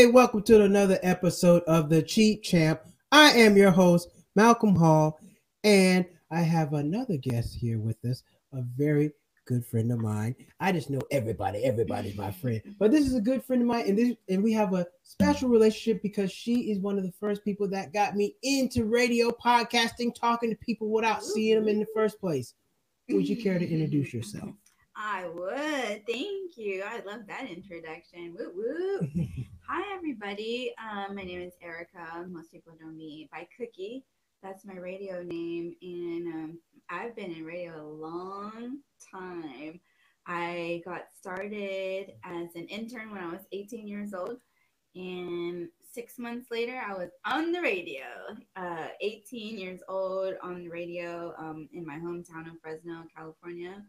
Hey, welcome to another episode of The Cheap Champ. I am your host, Malcolm Hall, and I have another guest here with us, a very good friend of mine. I just know everybody. Everybody's my friend. But this is a good friend of mine, and we have a special relationship because she is one of the first people that got me into radio podcasting, talking to people without seeing them in the first place. Would you care to introduce yourself? I would. Thank you. I love that introduction. Woo woo. Hi, everybody. My name is Erica. Most people know me by Cookie. That's my radio name. And I've been in radio a long time. I got started as an intern when I was 18 years old. And 6 months later, I was on the radio. 18 years old on the radio in my hometown of Fresno, California,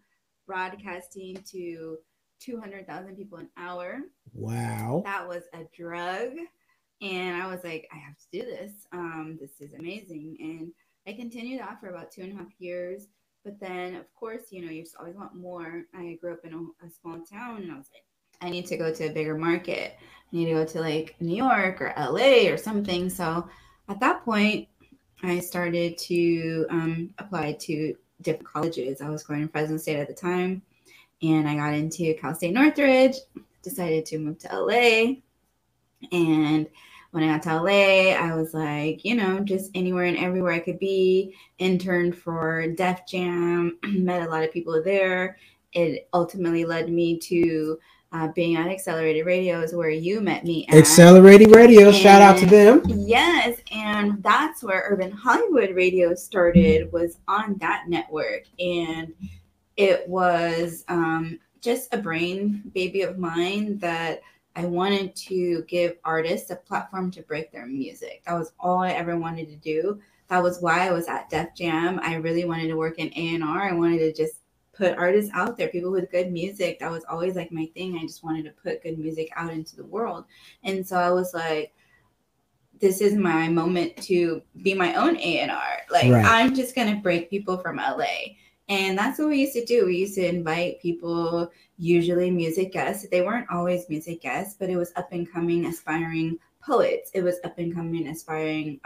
broadcasting to 200,000 people an hour. Wow. That was a drug. And I was like, I have to do this. This is amazing. And I continued that for about 2.5 years. But then, of course, you just always want more. I grew up in a small town, and I was like, I need to go to a bigger market. I need to go to like New York or LA or something. So at that point, I started to apply to different colleges. I was going to Fresno State at the time, and I got into Cal State Northridge, decided to move to LA. And when I got to LA, I was like, just anywhere and everywhere I could be. Interned for Def Jam, met a lot of people there. It ultimately led me to being at Accelerated Radio, is where you met me at. Accelerated Radio, shout out to them. Yes, and that's where Urban Hollywood Radio started, was on that network. And it was just a brain baby of mine that I wanted to give artists a platform to break their music. That was all I ever wanted to do. That was why I was at Def Jam. I really wanted to work in A&R. I wanted to just put artists out there, people with good music. That was always like my thing. I just wanted to put good music out into the world. And so I was like, this is my moment to be my own A&R. Like, right. I'm just going to break people from LA. And that's what we used to do. We used to invite people, usually music guests. They weren't always music guests, but it was up and coming, aspiring poets. It was up and coming, aspiring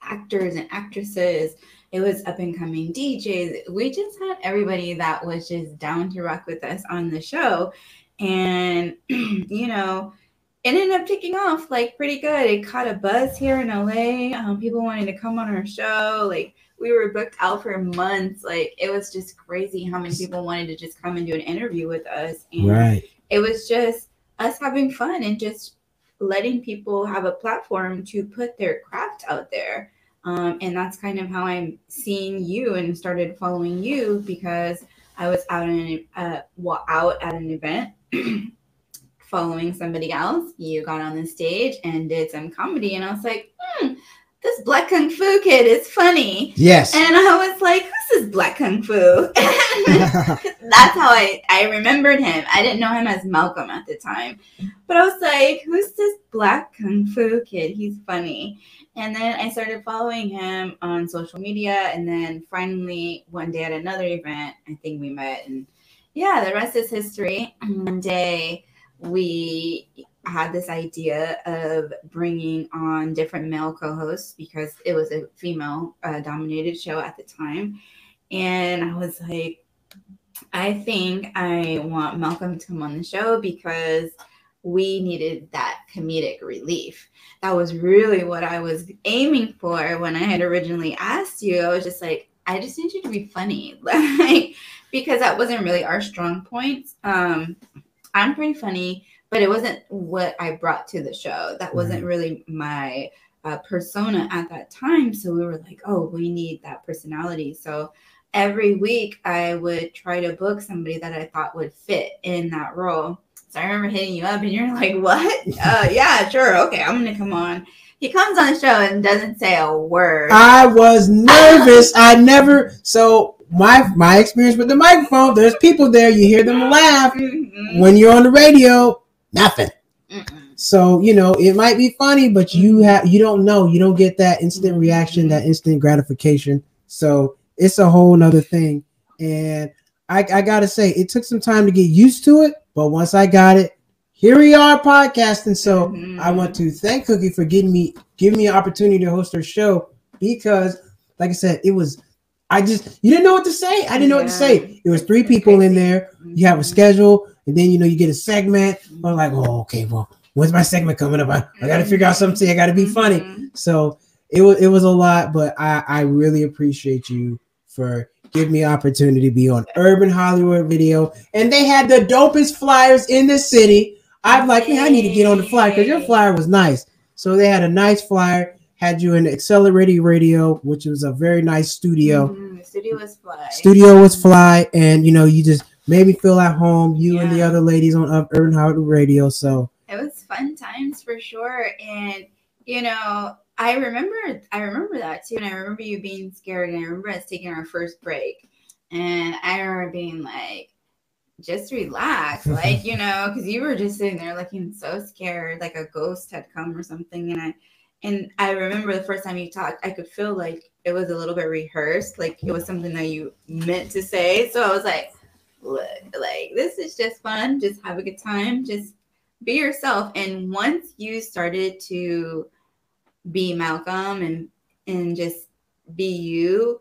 actors and actresses. It was up and coming DJs. We just had everybody that was just down to rock with us on the show. And, it ended up kicking off like pretty good. It caught a buzz here in LA. People wanted to come on our show. Like, we were booked out for months. Like, it was just crazy how many people wanted to just come and do an interview with us. And right. It was just us having fun and just letting people have a platform to put their craft out there. And that's kind of how I'm seeing you and started following you, because I was out at an event following somebody else. You got on the stage and did some comedy, and I was like, this Black Kung Fu kid is funny. Yes. And I was like, who's this Black Kung Fu? That's how I remembered him. I didn't know him as Malcolm at the time. But I was like, who's this Black Kung Fu kid? He's funny. And then I started following him on social media. And then finally, one day at another event, I think we met. And yeah, the rest is history. One day, we had this idea of bringing on different male co-hosts, because it was a female dominated show at the time. And I was like, I think I want Malcolm to come on the show because we needed that comedic relief. That was really what I was aiming for when I had originally asked you. I was just like, I just need you to be funny, like, because that wasn't really our strong points. I'm pretty funny, but it wasn't what I brought to the show. That wasn't really my persona at that time. So we were like, oh, we need that personality. So every week I would try to book somebody that I thought would fit in that role. So I remember hitting you up and you're like, what? Yeah, sure. Okay, I'm going to come on. He comes on the show and doesn't say a word. I was nervous. So my experience with the microphone, there's people there. You hear them laugh. Mm-hmm. When you're on the radio, nothing. Mm-mm. So, it might be funny, but you don't know. You don't get that instant reaction, that instant gratification. So it's a whole nother thing. And I got to say, it took some time to get used to it. But once I got it, here we are podcasting. So I want Mm-hmm. to thank Cookie for giving me an opportunity to host her show because, like I said, you didn't know what to say. I didn't know what to Yeah, say. It was three it's people in crazy. there. You have a Mm-hmm. schedule, and then you get a segment. I'm like, Mm-hmm. oh, okay, well, when's my segment coming up? I got to figure out something. Mm-hmm. I got to be funny. Mm-hmm. So it was a lot, but I really appreciate you for giving me opportunity to be on Urban Hollywood Video, and they had the dopest flyers in the city. I'm like, man, I need to get on the flyer because your Yay. flyer was nice. So they had a nice flyer, had you in Accelerated Radio, which was a very nice studio. Mm-hmm. The studio was fly. Studio was Mm-hmm. fly, and you just made me feel at home. You and the Yeah. other ladies on Urban Hollywood Radio. So It was fun times for sure. And I remember that too. And I remember you being scared. And I remember us taking our first break. And I remember being like, just relax, like, because you were just sitting there looking so scared, like a ghost had come or something. And I remember the first time you talked, I could feel like it was a little bit rehearsed, like it was something that you meant to say. So I was like, look, like this is just fun, just have a good time, just be yourself. And once you started to be Malcolm and just be you,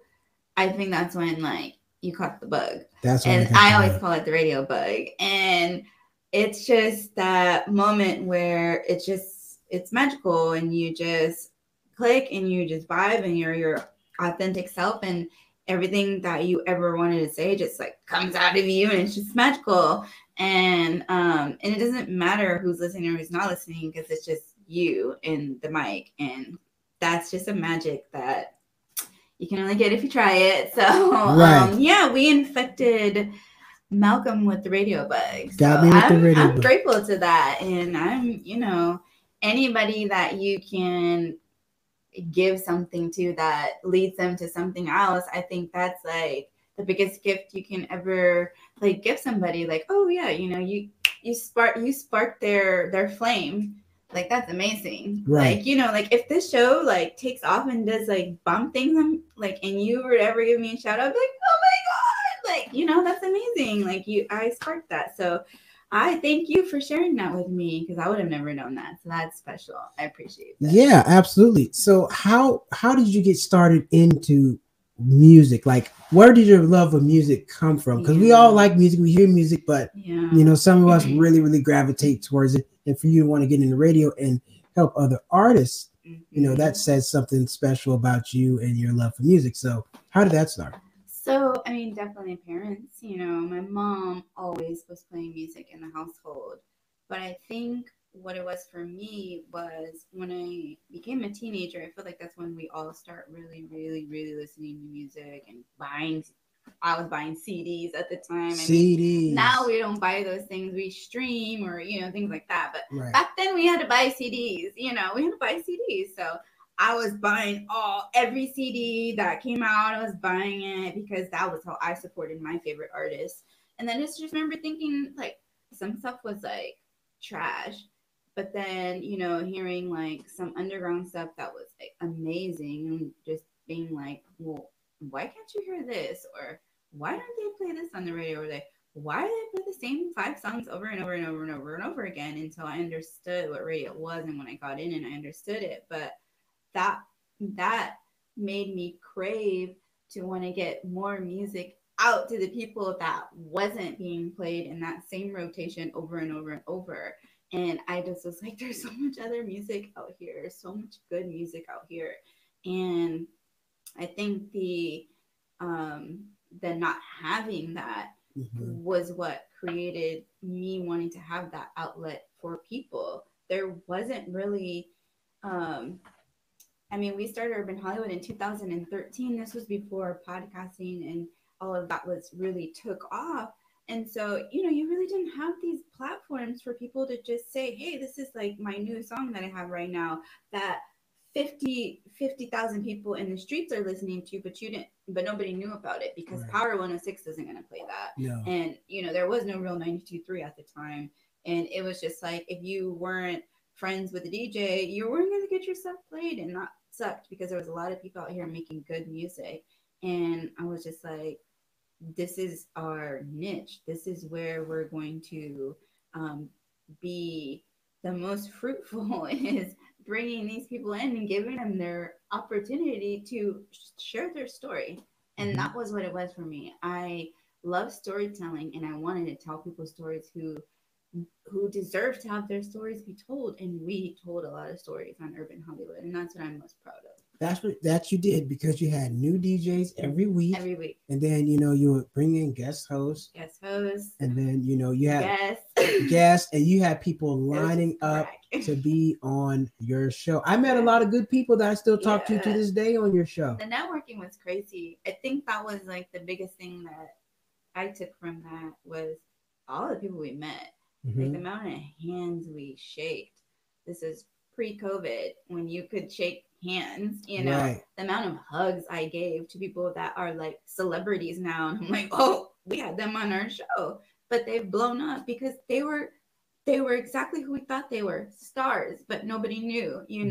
I think that's when like you caught the bug. that's when I And got I the always bug. call it the radio bug. And it's just that moment where it's magical and you just click and you just vibe and you're your authentic self, and everything that you ever wanted to say just like comes out of you, and it's just magical. And it doesn't matter who's listening or who's not listening, because it's just you and the mic, and that's just a magic that you can only get if you try it. So Right, yeah, we infected Malcolm with the radio bug. got So me with the radio I'm bug. grateful to that. And anybody that you can give something to that leads them to something else, I think that's like the biggest gift you can ever like give somebody. Like, oh yeah, you spark their flame. Like that's amazing. Right. Like if this show like takes off and does like bump things, and you were to ever give me a shout out, I'd be like, oh my god, like that's amazing. Like I sparked that. So I thank you for sharing that with me, because I would have never known that. So that's special. I appreciate that. Yeah, absolutely. So how did you get started into music? Like, where did your love of music come from? Because we all Yeah. like music, we hear music, but Yeah. some of us really, really gravitate towards it. And for you to want to get into radio and help other artists, that Mhm. says something special about you and your love for music. So how did that start? So, I mean, definitely parents. My mom always was playing music in the household. But I think what it was for me was when I became a teenager, I feel like that's when we all start really, really, really listening to music and buying. I was buying CDs at the time. I mean, now CDs. we don't buy those things. We stream or, things like that. But Right. back then we had to buy CDs. We had to buy CDs. So I was buying every CD that came out. I was buying it because that was how I supported my favorite artists. And then I just remember thinking like some stuff was like trash, but then hearing like some underground stuff that was like amazing, and just being like, well, why can't you hear this? Or why don't they play this on the radio? Or like, why do they play the same 5 songs over and over and over and over and over again? Until I understood what radio was, and when I got in and I understood it. But that that made me crave to want to get more music out to the people that wasn't being played in that same rotation over and over and over. And I just was like, there's so much other music out here, so much good music out here. And I think the not having that Mhm. was what created me wanting to have that outlet for people. There wasn't really um I mean, we started Urban Hollywood in 2013. This was before podcasting and all of that was really took off. And so, you really didn't have these platforms for people to just say, hey, this is like my new song that I have right now that 50,000 people in the streets are listening to, but nobody knew about it because Right. Power 106 isn't going to play that. No. And, there was no real 92.3 at the time. And it was just like, if you weren't friends with the DJ, you weren't going to get your stuff played, and that sucked because there was a lot of people out here making good music. And I was just like, this is our niche. This is where we're going to be the most fruitful is bringing these people in and giving them their opportunity to share their story. And that was what it was for me. I love storytelling, and I wanted to tell people stories who deserve to have their stories be told. And we told a lot of stories on Urban Hollywood, and that's what I'm most proud of. That you did, because you had new DJs every week. Every week. And then, you would bring in guest hosts. And then, you had guests, and you had people lining up to be on your show. I met a lot of good people that I still talk to this day on your show. The networking was crazy. I think that was like the biggest thing that I took from that was all the people we met. Like the amount of hands we shaked. This is pre-COVID, when you could shake hands, the amount of hugs I gave to people that are like celebrities now. And I'm like, oh, we had them on our show, but they've blown up because they were exactly who we thought they were, stars, but nobody knew, and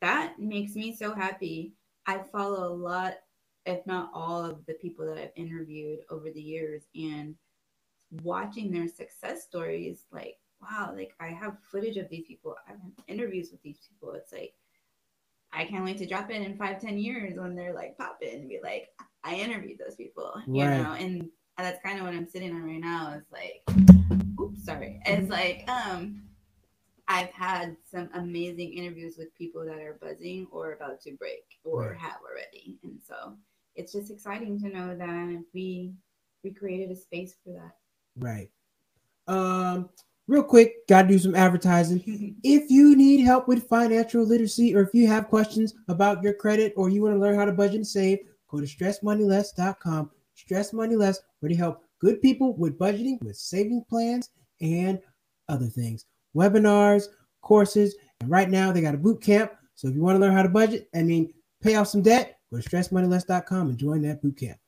that makes me so happy. I follow a lot, if not all, of the people that I've interviewed over the years, and watching their success stories, like, wow, like I have footage of these people, I have interviews with these people. It's like, I can't wait to drop it in 5-10 years when they're like popping and be like, I interviewed those people, and that's kind of what I'm sitting on right now. It's like, oops, sorry. It's like, I've had some amazing interviews with people that are buzzing or about to break or have already. And so it's just exciting to know that we created a space for that. Right. Real quick, gotta do some advertising. If you need help with financial literacy, or if you have questions about your credit, or you want to learn how to budget and save, go to stressmoneyless.com. Stress Moneyless, where they help good people with budgeting, with saving plans, and other things. Webinars, courses, and right now they got a boot camp. So if you want to learn how to budget, pay off some debt, go to stressmoneyless.com and join that boot camp.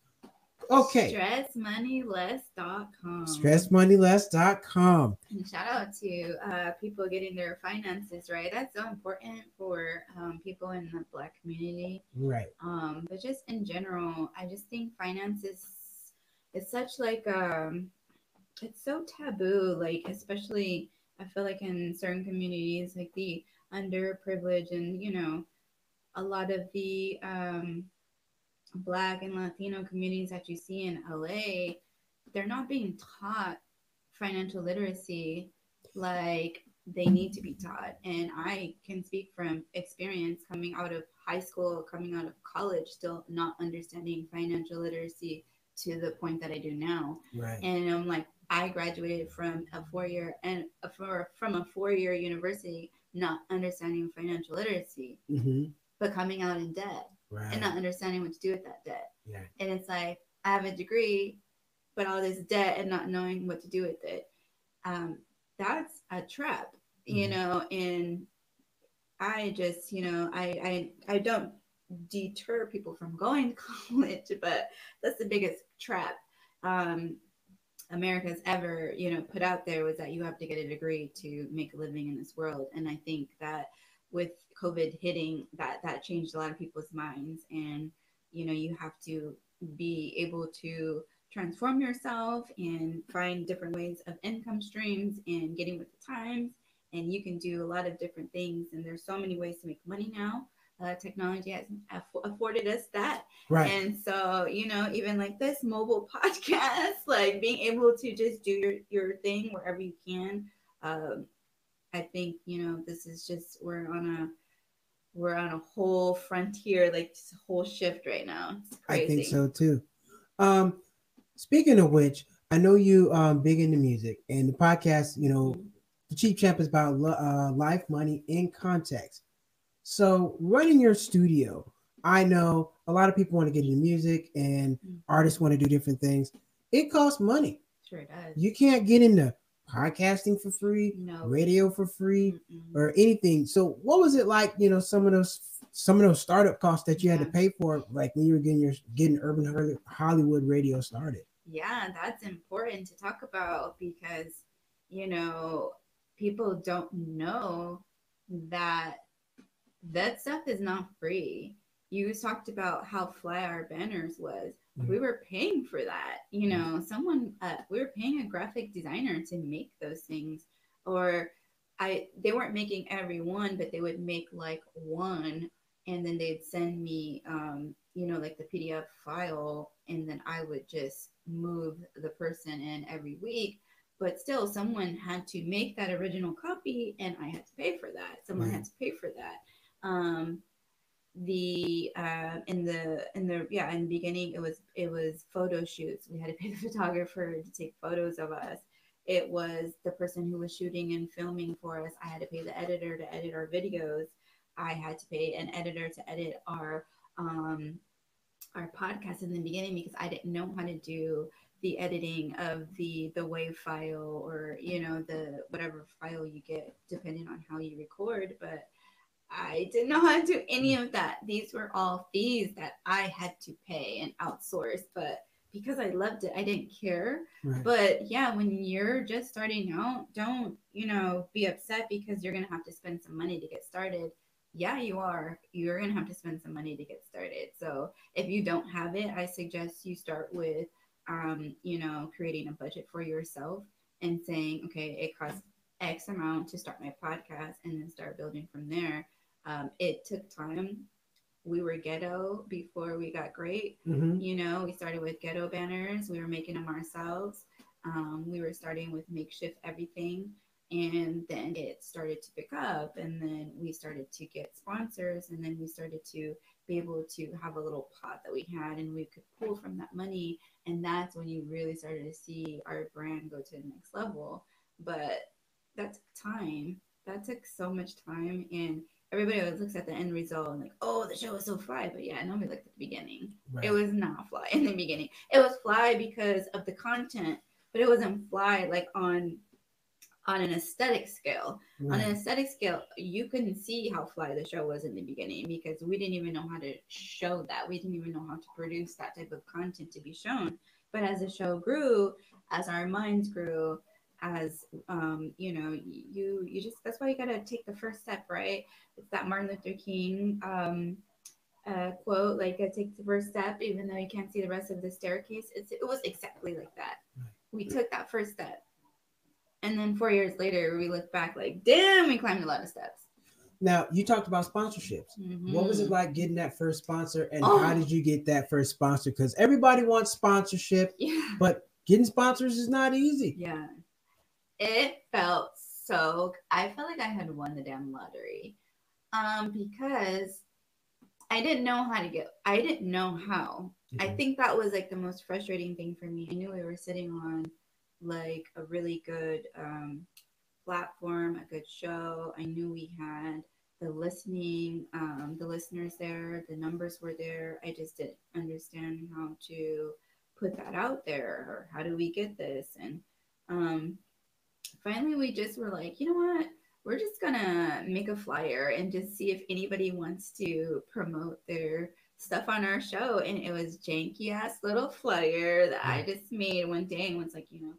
Okay. Stressmoneyless.com. Stressmoneyless.com. And shout out to people getting their finances right. That's so important for people in the Black community. Right. But just in general, I just think finances is such like it's so taboo. Like, especially I feel like in certain communities, like the underprivileged, and a lot of the Black and Latino communities that you see in LA, they're not being taught financial literacy like they need to be taught. And I can speak from experience coming out of high school, coming out of college, still not understanding financial literacy to the point that I do now. Right. And I'm like, I graduated from a 4-year university, not understanding financial literacy, but coming out in debt. Right. And not understanding what to do with that debt. Yeah. And it's like, I have a degree, but all this debt and not knowing what to do with it. That's a trap, and I just, I don't deter people from going to college, but that's the biggest trap America's ever, put out there, was that you have to get a degree to make a living in this world. And I think that with COVID hitting, that changed a lot of people's minds. And, you have to be able to transform yourself and find different ways of income streams and getting with the times. And you can do a lot of different things. And there's so many ways to make money now. Technology has afforded us that. Right. And so, even like this mobile podcast, like being able to just do your thing wherever you can. I think, this is just, we're on a whole frontier, like just a whole shift right now. It's crazy. I think so too. Speaking of which, I know you big into music, and the podcast, the Cheap Champ is about life, money, in context. So running your studio, I know a lot of people want to get into music, and artists want to do different things. It costs money. Sure does. You can't get into podcasting for free, radio for free, or anything. So what was it like, some of those startup costs that you had to pay for, like when you were getting Urban Hollywood radio started? Yeah, that's important to talk about, because people don't know that stuff is not free. you talked about how fly our banners was. Mhm. We were paying for that. We were paying a graphic designer to make those things, or they weren't making every one, but they would make like one, and then they'd send me, like the PDF file, and then I would just move the person in every week. But still, someone had to make that original copy, and I had to pay for that. Someone Right. had to pay for that. The in the beginning, it was photo shoots. We had to pay the photographer to take photos of us. It was the person who was shooting and filming for us. I had to pay the editor to edit our videos. I had to pay an editor to edit um our podcast in the beginning, because I didn't know how to do the editing of the WAV file, or the whatever file you get depending on how you record. But I didn't know how to do any of that. These were all fees that I had to pay and outsource. But because I loved it, I didn't care. Right. But yeah, when you're just starting out, don't, be upset because you're going to have to spend some money to get started. Yeah, you are. You're going to have to spend some money to get started. So if you don't have it, I suggest you start with, creating a budget for yourself and saying, okay, it costs X amount to start my podcast, and then start building from there. It took time. We were ghetto before we got great. Mm-hmm. We started with ghetto banners. We were making them ourselves. We were starting with makeshift everything. And then it started to pick up. And then we started to get sponsors. And then we started to be able to have a little pot that we had, and we could pull from that money. And that's when you really started to see our brand go to the next level. But that took time. That took so much time. And everybody always looks at the end result and like, oh, the show was so fly. But yeah, nobody looked at the beginning. Right. It was not fly in the beginning. It was fly because of the content, but it wasn't fly like on an aesthetic scale. Right. On an aesthetic scale, you couldn't see how fly the show was in the beginning, because we didn't even know how to show that. We didn't even know how to produce that type of content to be shown. But as the show grew, as our minds grew, as you just, that's why you gotta take the first step, right? It's that Martin Luther King quote, like, take the first step even though you can't see the rest of the staircase. It was exactly like that. Right. We took that first step, and then 4 years later we look back like, damn, we climbed a lot of steps. Now, you talked about sponsorships. Mm-hmm. What was it like getting that first sponsor, and how did you get that first sponsor? Because everybody wants sponsorship, but getting sponsors is not easy. Yeah. I felt like I had won the damn lottery. Because I didn't know how. Mm-hmm. I think that was like the most frustrating thing for me. I knew we were sitting on like a really good platform, a good show. I knew we had the listeners there, the numbers were there. I just didn't understand how to put that out there, or how do we get this? And finally we just were like, you know what? We're just gonna make a flyer and just see if anybody wants to promote their stuff on our show. And it was janky ass little flyer that I just made one day, and was like, if you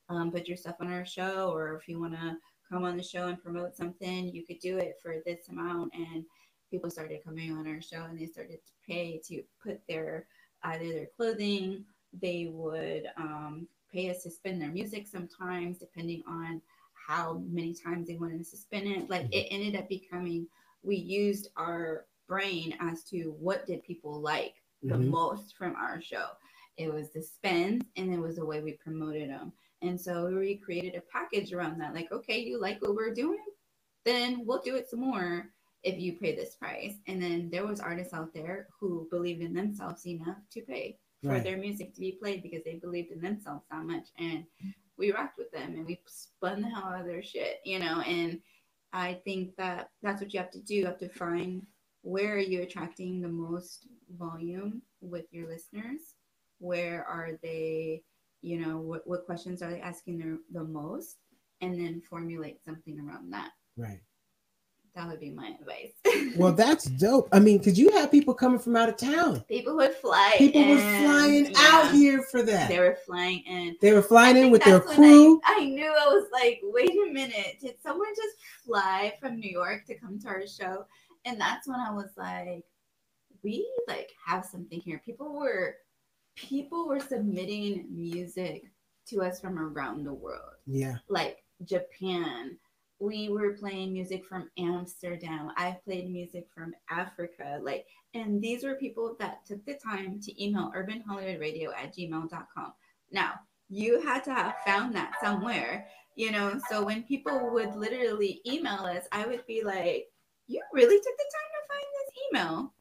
wanna put your stuff on our show, or if you wanna come on the show and promote something, you could do it for this amount. And people started coming on our show, and they started to pay to put either their clothing. They would pay us to spin their music sometimes, depending on how many times they wanted us to spin it. Like, it ended up becoming, we used our brain as to what did people like the most from our show. It was the spins, and it was the way we promoted them. And so we created a package around that. Like, okay, you like what we're doing? Then we'll do it some more if you pay this price. And then there was artists out there who believed in themselves enough to pay for their music to be played, because they believed in themselves that much. And we rocked with them, and we spun the hell out of their shit, and I think that that's what you have to do. You have to find where are you attracting the most volume with your listeners. Where are they, what questions are they asking the most, and then formulate something around that. Right. That would be my advice. Well, that's dope. I mean, because you have people coming from out of town. People would fly. People were flying out here for that. They were flying in. They were flying in with their crew. I knew. I was like, wait a minute. Did someone just fly from New York to come to our show? And that's when I was like, we like have something here. People were submitting music to us from around the world. Yeah. Like Japan. We were playing music from Amsterdam. I played music from Africa. Like, and these were people that took the time to email urbanhollywoodradio@gmail.com. Now, you had to have found that somewhere, So when people would literally email us, I would be like, you really took the time to find this email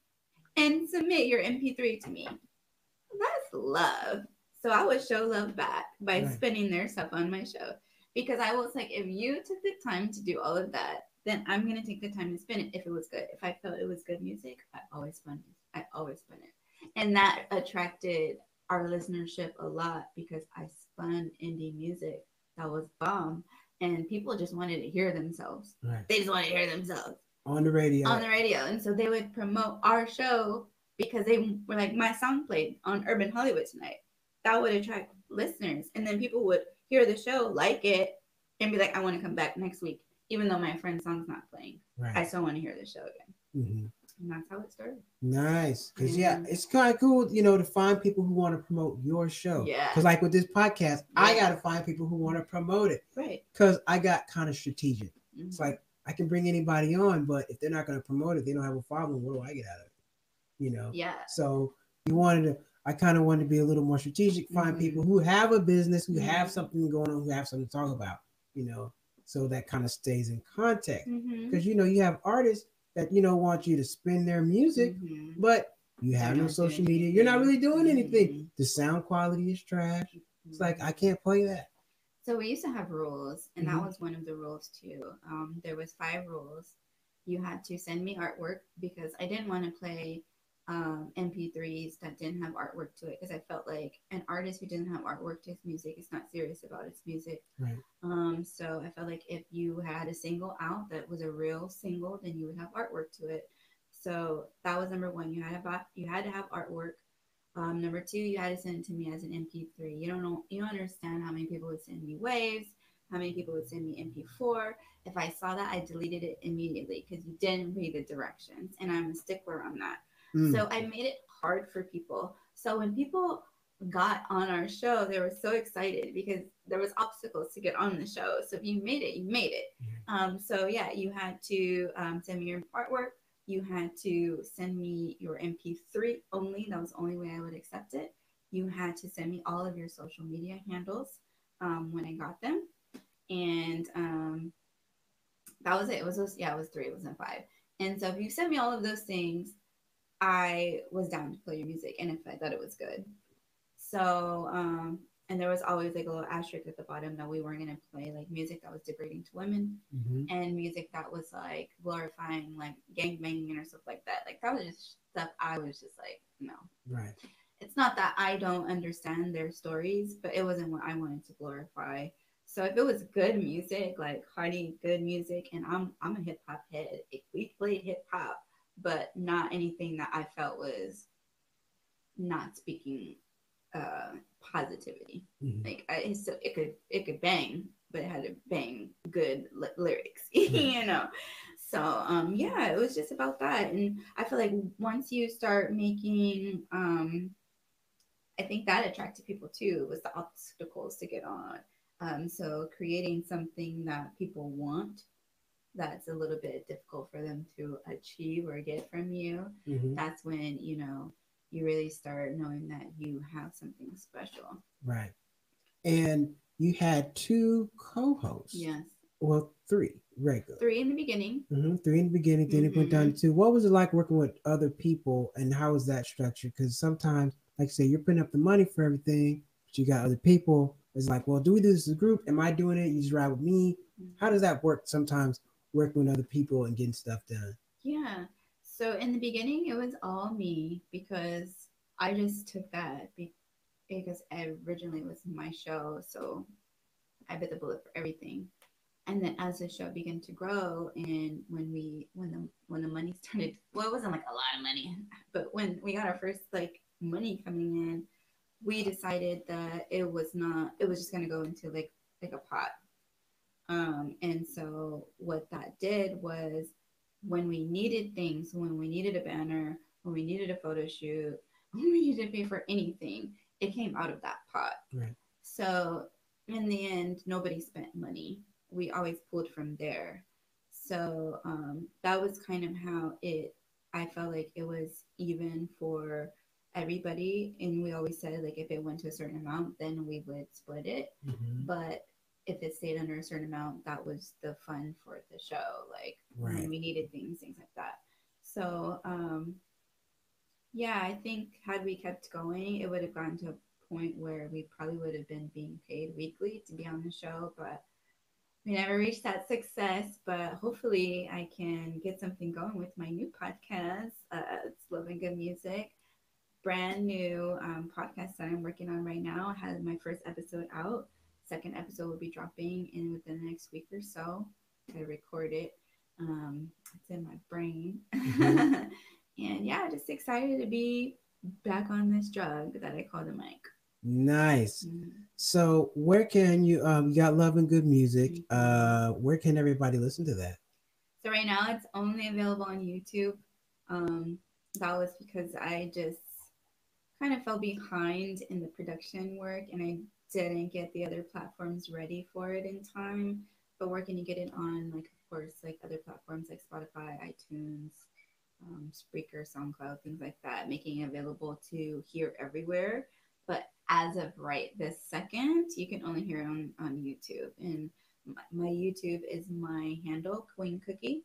and submit your MP3 to me. That's love. So I would show love back by Right. spinning their stuff on my show. Because I was like, if you took the time to do all of that, then I'm gonna take the time to spin it if it was good. If I felt it was good music, I always spun it. I always spun it. And that attracted our listenership a lot because I spun indie music that was bomb. And people just wanted to hear themselves. Right. They just wanted to hear themselves On the radio. on the radio. And so they would promote our show because they were like, my song played on Urban Hollywood tonight. That would attract listeners. And then people would hear the show, like it, and be like, I want to come back next week, even though my friend's song's not playing. Right. I still want to hear the show again. Mm-hmm. And that's how it started. Nice. Because, yeah, it's kind of cool, to find people who want to promote your show. Yeah. Because, like with this podcast, I got to find people who want to promote it. Right. Because I got kind of strategic. Mm-hmm. It's like, I can bring anybody on, but if they're not going to promote it, they don't have a following. What do I get out of it? Yeah. So I kind of wanted to be a little more strategic, find people who have a business, who have something going on, who have something to talk about, so that kind of stays in context. Because, you have artists that, want you to spin their music, but you have no social media. You're not really doing anything. The sound quality is trash. It's like, I can't play that. So we used to have rules, and that was one of the rules too. There was 5 rules. You had to send me artwork because I didn't want to play MP3s that didn't have artwork to it because I felt like an artist who didn't have artwork to his music is not serious about its music. Right. So I felt like if you had a single out that was a real single, then you would have artwork to it. So that was number 1. You had to have artwork. Number 2, you had to send it to me as an MP3. You don't understand how many people would send me waves, how many people would send me MP4. If I saw that, I deleted it immediately because you didn't read the directions, and I'm a stickler on that. So I made it hard for people. So when people got on our show, they were so excited because there was obstacles to get on the show. So if you made it, you made it. So yeah, you had to send me your artwork. You had to send me your MP3 only. That was the only way I would accept it. You had to send me all of your social media handles when I got them. And that was it. It was 3. It wasn't 5. And so if you sent me all of those things, I was down to play your music. And if I thought it was good. So, and there was always like a little asterisk at the bottom that we weren't going to play like music that was degrading to women and music that was like glorifying like gangbanging or stuff like that. Like that was just stuff I was just like, no. Right. It's not that I don't understand their stories, but it wasn't what I wanted to glorify. So if it was good music, like hearty good music, and I'm a hip hop head, if we played hip hop, but not anything that I felt was not speaking positivity. Like it could bang, but it had to bang good lyrics, So yeah, it was just about that, and I feel like once you start making, I think that attracted people too. Was the obstacles to get on. So creating something that people want, that's a little bit difficult for them to achieve or get from you. That's when you really start knowing that you have something special. Right. And you had 2 co-hosts. Yes. Well, 3 regular. 3 in the beginning. 3 in the beginning. Then it went down to 2. What was it like working with other people, and how was that structured? Because sometimes, like I say, you're putting up the money for everything, but you got other people. It's like, well, do we do this as a group? Am I doing it? You just ride with me? How does that work sometimes, working with other people and getting stuff done? Yeah. So in the beginning, it was all me because I just took that because originally it was my show. So I bit the bullet for everything. And then as the show began to grow, and when the money started, well, it wasn't like a lot of money, but when we got our first like money coming in, we decided that it was just going to go into like a pot. And so what that did was, when we needed things, when we needed a banner, when we needed a photo shoot, when we needed to pay for anything, it came out of that pot. Right. So in the end, nobody spent money. We always pulled from there. So that was kind of how it. I felt like it was even for everybody, and we always said like if it went to a certain amount, then we would split it. Mm-hmm. But if it stayed under a certain amount, that was the fun for the show. Like Right. when we needed things like that. So yeah, I think had we kept going, it would have gotten to a point where we probably would have been being paid weekly to be on the show, but we never reached that success. But hopefully, I can get something going with my new podcast. It's Love and Good Music, brand new podcast that I'm working on right now. I had my first episode out. Second episode will be dropping in within the next week or so. I record it. It's in my brain. Mm-hmm. And yeah, just excited to be back on this drug that I call the mic. Nice. Mm-hmm. So where can you got Love and Good Music? Mm-hmm. Where can everybody listen to that? So right now it's only available on YouTube. Um, that was because I just kind of fell behind in the production work and I didn't get the other platforms ready for it in time. But where can you get it on, like, of course, like other platforms like Spotify, iTunes, Spreaker, SoundCloud, things like that, making it available to hear everywhere. But as of right this second, you can only hear it on YouTube. And my YouTube is my handle, Queencookee.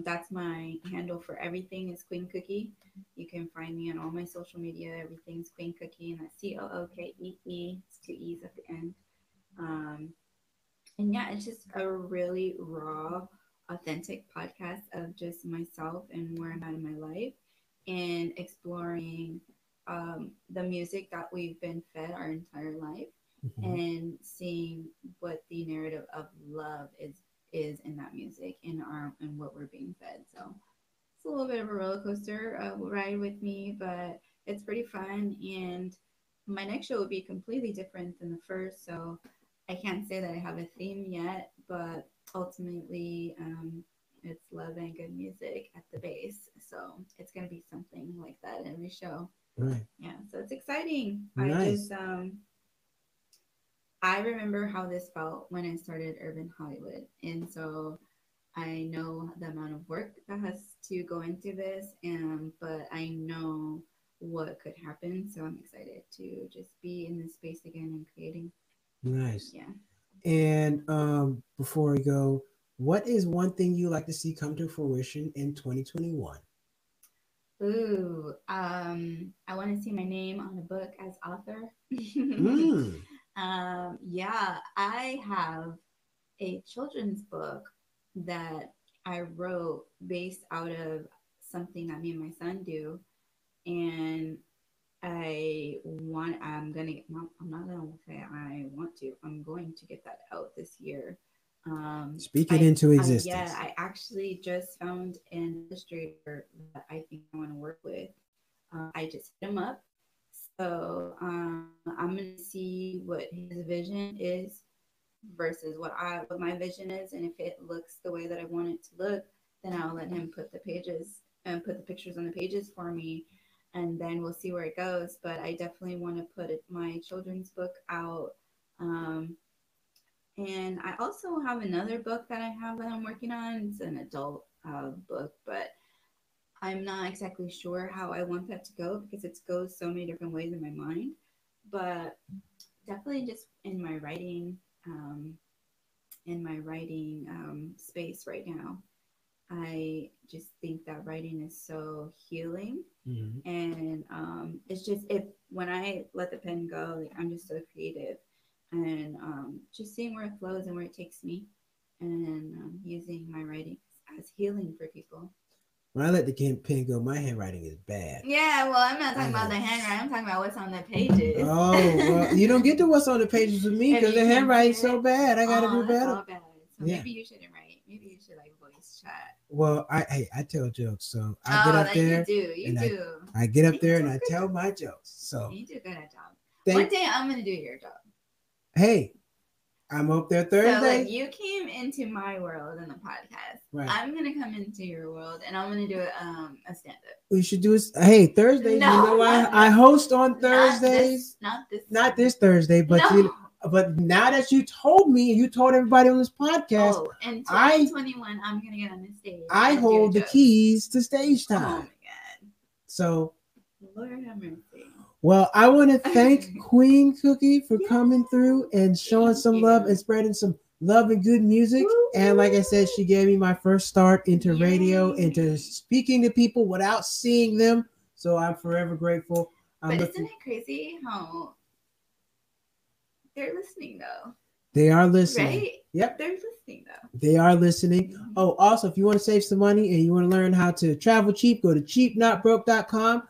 That's my handle for everything is Queencookee. You can find me on all my social media. Everything's Queencookee, and that's Cookee. It's two E's at the end. Um, and yeah, it's just a really raw, authentic podcast of just myself and where I'm at in my life and exploring the music that we've been fed our entire life Mm-hmm. and seeing what the narrative of love is in that music and what we're being fed. So it's a little bit of a roller coaster ride with me, but it's pretty fun. And my next show will be completely different than the first. So I can't say that I have a theme yet, but ultimately, it's love and good music at the base. So it's going to be something like that in every show. Right. Yeah. So it's exciting. Nice. I remember how this felt when I started Urban Hollywood. And so I know the amount of work that has to go into this, but I know what could happen. So I'm excited to just be in this space again and creating. Nice. Yeah. And before we go, what is one thing you like to see come to fruition in 2021? Ooh, I want to see my name on a book as author. Mm. Yeah, I have a children's book that I wrote based out of something that me and my son do, and I'm not gonna say I want to. I'm going to get that out this year. Speak it into Yeah, existence. I actually just found an illustrator that I think I want to work with. I just hit him up. So I'm gonna see what his vision is versus what my vision is, and if it looks the way that I want it to look, then I'll let him put the pages and put the pictures on the pages for me, and then we'll see where it goes. But I definitely want to put my children's book out. And I also have another book that I'm working on. It's an adult book, but I'm not exactly sure how I want that to go because it goes so many different ways in my mind. But definitely just in my writing space right now. I just think that writing is so healing, Mm-hmm. and it's just if when I let the pen go, like I'm just so creative, and just seeing where it flows and where it takes me, and using my writing as healing for people. When I let the pen go, my handwriting is bad. Yeah, well, I'm not talking about the handwriting. I'm talking about what's on the pages. Oh, well, you don't get to what's on the pages with me because the handwriting's so bad. I got to do that's better. all bad. So Yeah. maybe you shouldn't write. Maybe you should like voice chat. Well, I tell jokes, so I get up there. You do. I get up there and I tell my jokes. So you do a good job. One day I'm gonna do your job. Hey, I'm up there So Thursday. like you came into my world in the podcast. Right. I'm gonna come into your world and I'm gonna do a stand up. We should do it. Hey, Thursdays. No, you know no. I host on Thursdays. Not this Thursday, but no. But now that you told me and you told everybody on this podcast, oh, in 2021, I'm gonna get on the stage. I hold the keys to stage time. Oh my god. So, Lord have mercy. Well, I want to thank Queencookee for coming through and showing some love and spreading some love and good music. Woo-hoo. And like I said, she gave me my first start into radio, into speaking to people without seeing them. So I'm forever grateful. But isn't it crazy how they're listening though? They are listening. Right? Yep. They're listening though. They are listening. Mm-hmm. Oh, also, if you want to save some money and you want to learn how to travel cheap, go to cheapnotbroke.com.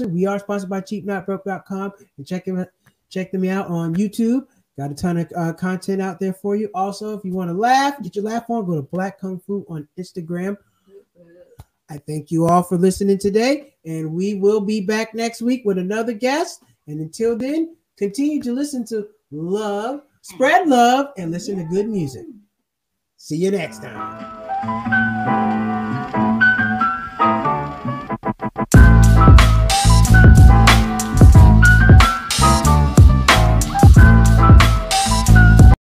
We are sponsored by cheapnotbroke.com, and check them out on YouTube. Got a ton of content out there for you. Also, if you want to laugh, get your laugh on, go to Black Kung Fu on Instagram. I thank you all for listening today, and we will be back next week with another guest. And until then, continue to listen to love, spread love, and listen to good music. See you next time.